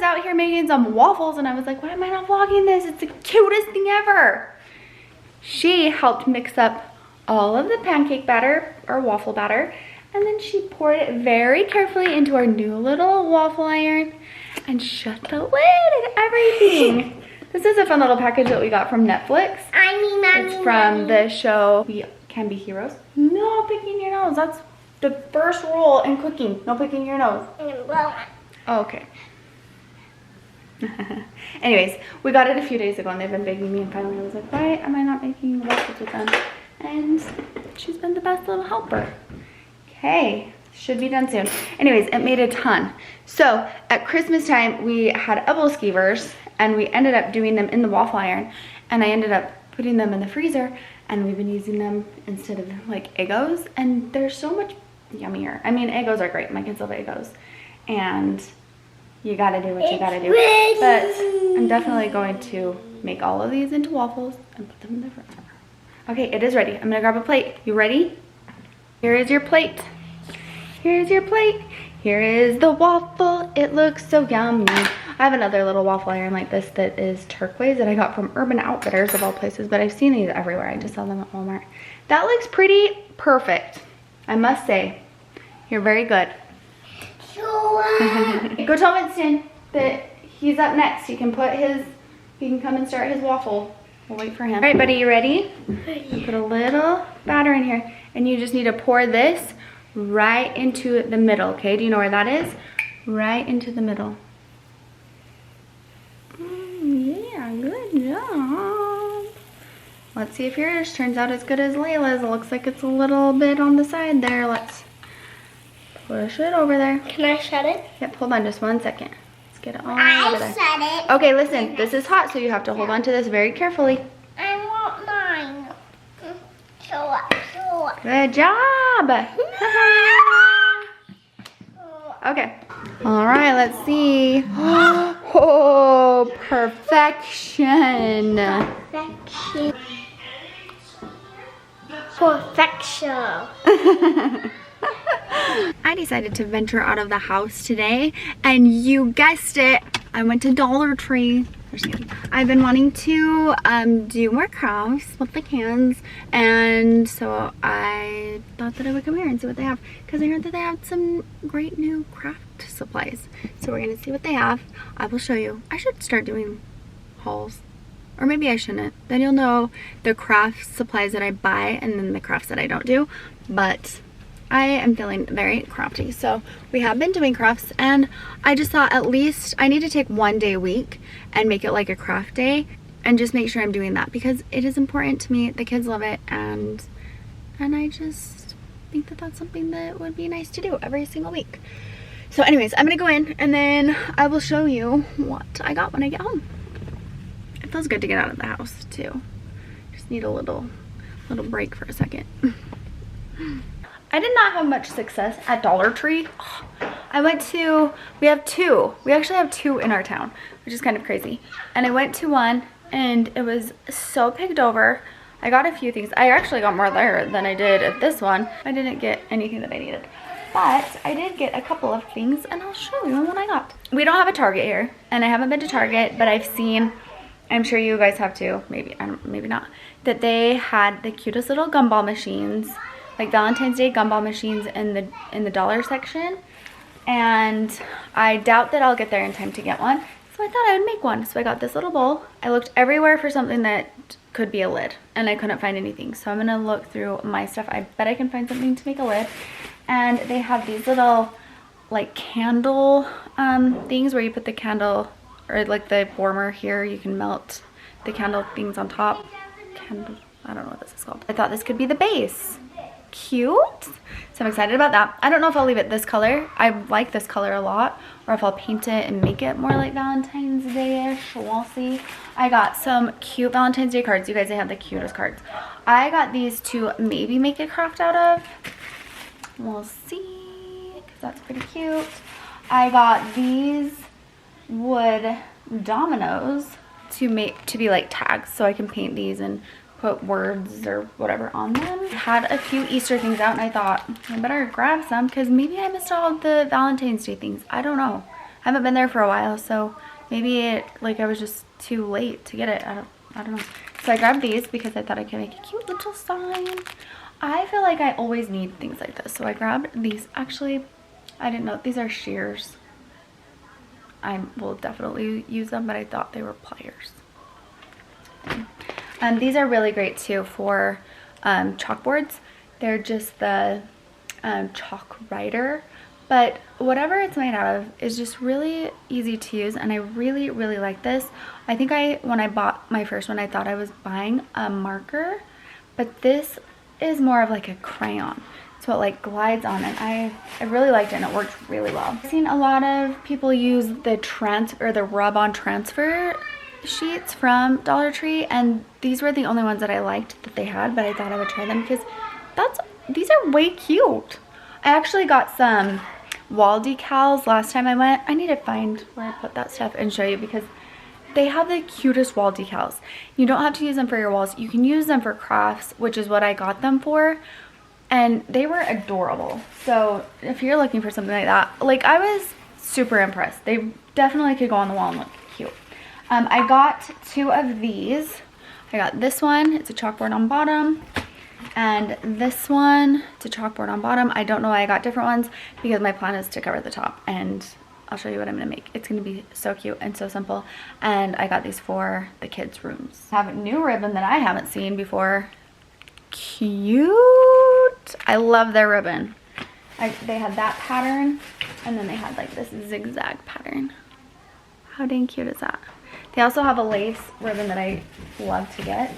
was out here making some waffles and I was like, why am I not vlogging this? It's the cutest thing ever. She helped mix up all of the pancake batter or waffle batter, and then she poured it very carefully into our new little waffle iron and shut the lid and everything. This is a fun little package that we got from Netflix. It's from the show We Can Be Heroes. No picking your nose. That's the first rule in cooking. No picking your nose. Oh, okay. Anyways, we got it a few days ago and they've been begging me, and finally I was like, why am I not making waffles with them? And she's been the best little helper. Okay, should be done soon. Anyways, it made a ton. So at Christmas time, we had apple skewers and we ended up doing them in the waffle iron, and I ended up putting them in the freezer, and we've been using them instead of like Eggos, and they're so much yummier. I mean, Eggos are great. My kids love Eggos, and you gotta do what you gotta do. But I'm definitely going to make all of these into waffles and put them in the freezer. Okay, it is ready. I'm gonna grab a plate. You ready? Here is your plate. Here's your plate. Here is the waffle. It looks so yummy. I have another little waffle iron like this that is turquoise that I got from Urban Outfitters of all places, but I've seen these everywhere. I just saw them at Walmart. That looks pretty perfect, I must say. You're very good. Go tell Winston that he's up next. He can come and start his waffle. We'll wait for him. All right, buddy, you ready? Put a little batter in here, and you just need to pour this right into the middle, okay? Do you know where that is? Right into the middle. Yeah, good job. Let's see if yours turns out as good as Layla's. It looks like it's a little bit on the side there. Let's push it over there. Can I shut it? Yep, hold on just 1 second. Let's get it all over there. Shut it. Okay, listen, this is hot, so you have to hold on to this very carefully. I want mine. Show up, show up. Good job. Okay. All right, let's see. Oh, perfection. Perfection. Perfection. I decided to venture out of the house today, and you guessed it, I went to Dollar Tree. I've been wanting to do more crafts with the cans, and so I thought that I would come here and see what they have, because I heard that they have some great new craft supplies. So we're gonna see what they have. I will show you. I should start doing hauls, or maybe I shouldn't. Then you'll know the craft supplies that I buy and then the crafts that I don't do. But I am feeling very crafty, so we have been doing crafts, and I just thought at least I need to take 1 day a week and make it like a craft day and just make sure I'm doing that, because it is important to me. The kids love it, and I just think that that's something that would be nice to do every single week. So anyways, I'm gonna go in and then I will show you what I got when I get home. It feels good to get out of the house too. Just need a little break for a second. I did not have much success at Dollar Tree. I went to, we actually have two in our town, which is kind of crazy. And I went to one and it was so picked over. I got a few things. I actually got more there than I did at this one. I didn't get anything that I needed, but I did get a couple of things, and I'll show you what I got. We don't have a Target here, and I haven't been to Target, but I've seen, I'm sure you guys have too, maybe not, that they had the cutest little gumball machines, like Valentine's Day gumball machines in the dollar section, and I doubt that I'll get there in time to get one, so I thought I would make one. So I got this little bowl. I looked everywhere for something that could be a lid, and I couldn't find anything, so I'm gonna look through my stuff. I bet I can find something to make a lid. And they have these little like candle things where you put the candle, or like the warmer here, you can melt the candle things on top. Candle, I don't know what this is called. I thought this could be the base. Cute. So I'm excited about that. I don't know if I'll leave it this color. I like this color a lot, or if I'll paint it and make it more like Valentine's Day-ish. We'll see. I got some cute Valentine's Day cards. You guys, they have the cutest cards. I got these to maybe make a craft out of. We'll see, because that's pretty cute. I got these wood dominoes to be like tags, so I can paint these and put words or whatever on them. I had a few Easter things out, and I thought I better grab some because maybe I missed all of the Valentine's Day things. I don't know. I haven't been there for a while, so maybe I was just too late to get it. I don't know. So I grabbed these because I thought I could make a cute little sign. I feel like I always need things like this, so I grabbed these. Actually, I didn't know these are shears. I will definitely use them, but I thought they were pliers. These are really great too for chalkboards. They're just the chalk writer, but whatever it's made out of is just really easy to use, and I really like this. I think when I bought my first one, I thought I was buying a marker, but this is more of like a crayon, so it like glides on, and I really liked it, and it worked really well. I've seen a lot of people use the rub-on transfer sheets from Dollar Tree, and these were the only ones that I liked that they had, but I thought I would try them because these are way cute. I actually got some wall decals last time I went. I need to find where I put that stuff and show you, because they have the cutest wall decals. You don't have to use them for your walls. You can use them for crafts, which is what I got them for, and they were adorable. So if you're looking for something like that, like, I was super impressed. They definitely could go on the wall and look cute. I got 2 of these. I got this one, it's a chalkboard on bottom, and this one, it's a chalkboard on bottom. I don't know why I got different ones, because my plan is to cover the top, and I'll show you what I'm gonna make. It's gonna be so cute and so simple, and I got these for the kids' rooms. I have a new ribbon that I haven't seen before. Cute! I love their ribbon. They had that pattern, and then they had like this zigzag pattern. How dang cute is that? They also have a lace ribbon that I love to get.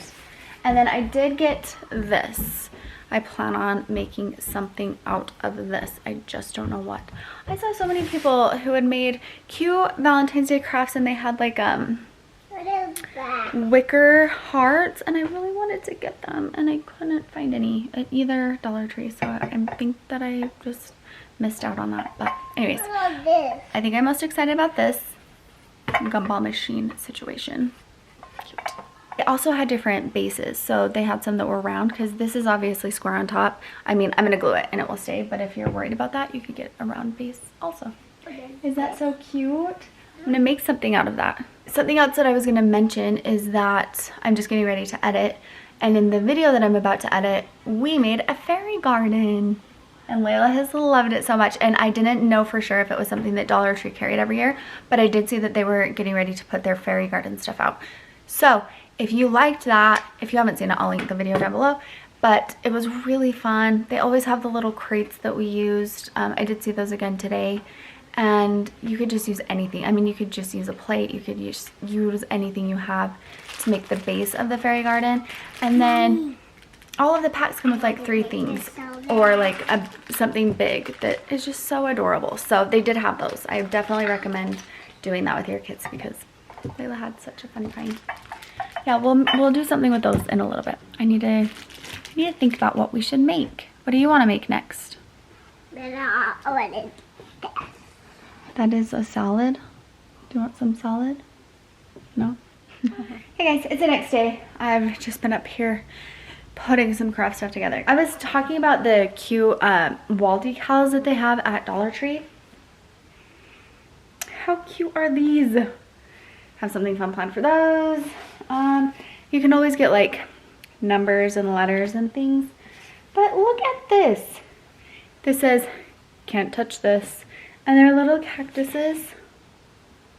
And then I did get this. I plan on making something out of this. I just don't know what. I saw so many people who had made cute Valentine's Day crafts, and they had like What is that? wicker hearts, and I really wanted to get them, and I couldn't find any at either Dollar Tree, so I think that I just missed out on that. But anyways, What about this? I think I'm most excited about this gumball machine situation. Cute. They also had different bases, so they had some that were round, because this is obviously square on top. I mean, I'm gonna glue it and it will stay, but if you're worried about that, you could get a round base also. Is that so cute? I'm gonna make something out of that. Something else that I was gonna mention is that I'm just getting ready to edit, and in the video that I'm about to edit, we made a fairy garden. And Layla has loved it so much, and I didn't know for sure if it was something that Dollar Tree carried every year, but I did see that they were getting ready to put their fairy garden stuff out. So if you liked that, if you haven't seen it, I'll link the video down below, but it was really fun. They always have the little crates that we used. I did see those again today, and you could just use anything. I mean, you could just use a plate, you could use anything you have to make the base of the fairy garden. And then all of the packs come with like 3 things, or like something big that is just so adorable. So they did have those. I definitely recommend doing that with your kids, because Layla had such a fun time. Yeah, we'll do something with those in a little bit. I need to think about what we should make. What do you want to make next? That is a salad. Do you want some salad? No? Hey guys, it's the next day. I've just been up here putting some craft stuff together. I was talking about the cute wall decals that they have at Dollar Tree. How cute are these? Have something fun planned for those. You can always get like numbers and letters and things. But look at this. This says, can't touch this. And they're little cactuses.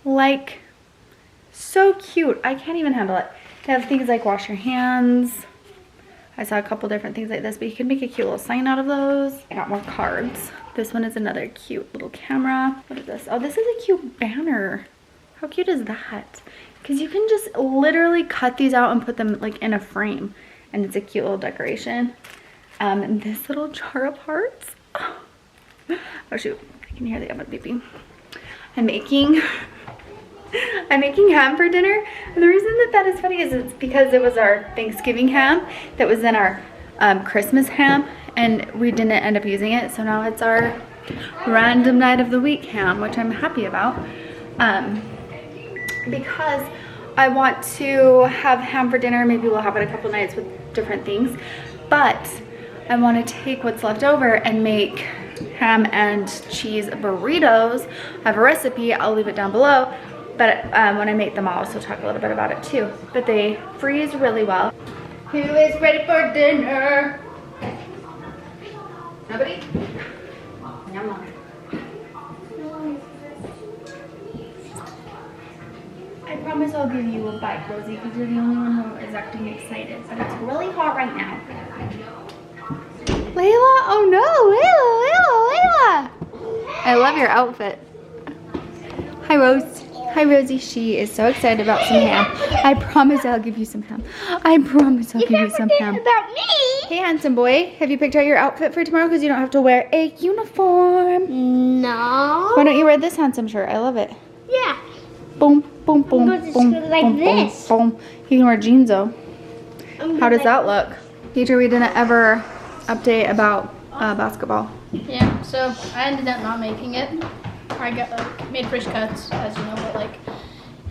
Like, so cute. I can't even handle it. They have things like wash your hands. I saw a couple different things like this, but you can make a cute little sign out of those. I got more cards. This one is another cute little camera. What is this? Oh, this is a cute banner. How cute is that? Because you can just literally cut these out and put them like in a frame, and it's a cute little decoration. And this little jar of hearts. Oh shoot, I can hear the oven beeping. I'm making ham for dinner, and the reason that is funny is it's because it was our Thanksgiving ham that was in our Christmas ham, and we didn't end up using it, so now it's our random night of the week ham, which I'm happy about, because I want to have ham for dinner. Maybe we'll have it a couple nights with different things, but I want to take what's left over and make ham and cheese burritos. I have a recipe, I'll leave it down below. But when I make them, I'll also talk a little bit about it too. But they freeze really well. Who is ready for dinner? Nobody? Yum. I promise I'll give you a bite, Rosie, because you're the only one who is acting excited. But it's really hot right now. Layla? Oh no, Layla! I love your outfit. Hi, Rose. Hi, Rosie. She is so excited about some ham. I promise I'll give you some ham. I promise I'll give you some ham. About me? Hey, handsome boy. Have you picked out your outfit for tomorrow? Because you don't have to wear a uniform. No. Why don't you wear this handsome shirt? I love it. Yeah. Boom, boom, boom, going to boom, school like boom, this. boom, boom. You can wear jeans though. How does Like, that look? Teacher, we didn't ever update about basketball. Yeah, so I ended up not making it. I got made first cuts, as you know, but like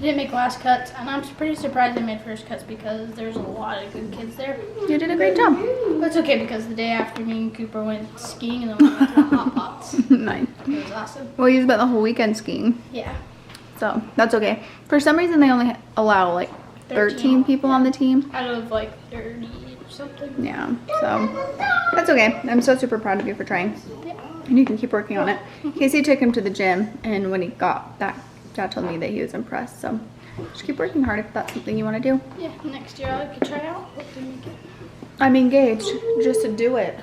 didn't make last cuts, and I'm pretty surprised I made first cuts because there's a lot of good kids there. You did a great job. But it's okay because the day after me and Cooper went skiing and then we went to the hot pots. Nice. It was awesome. Well, you spent the whole weekend skiing, Yeah. so that's okay. For some reason, they only allow like 13 people on the team. Out of like 30 or something. Yeah, so that's okay. I'm so super proud of you for trying. Yeah. And you can keep working on it. Casey took him to the gym, and when he got back, Dad told me that he was impressed. So just keep working hard if that's something you want to do. Yeah, next year I could try out. Hopefully make it. I'm engaged just to do it.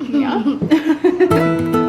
Yeah.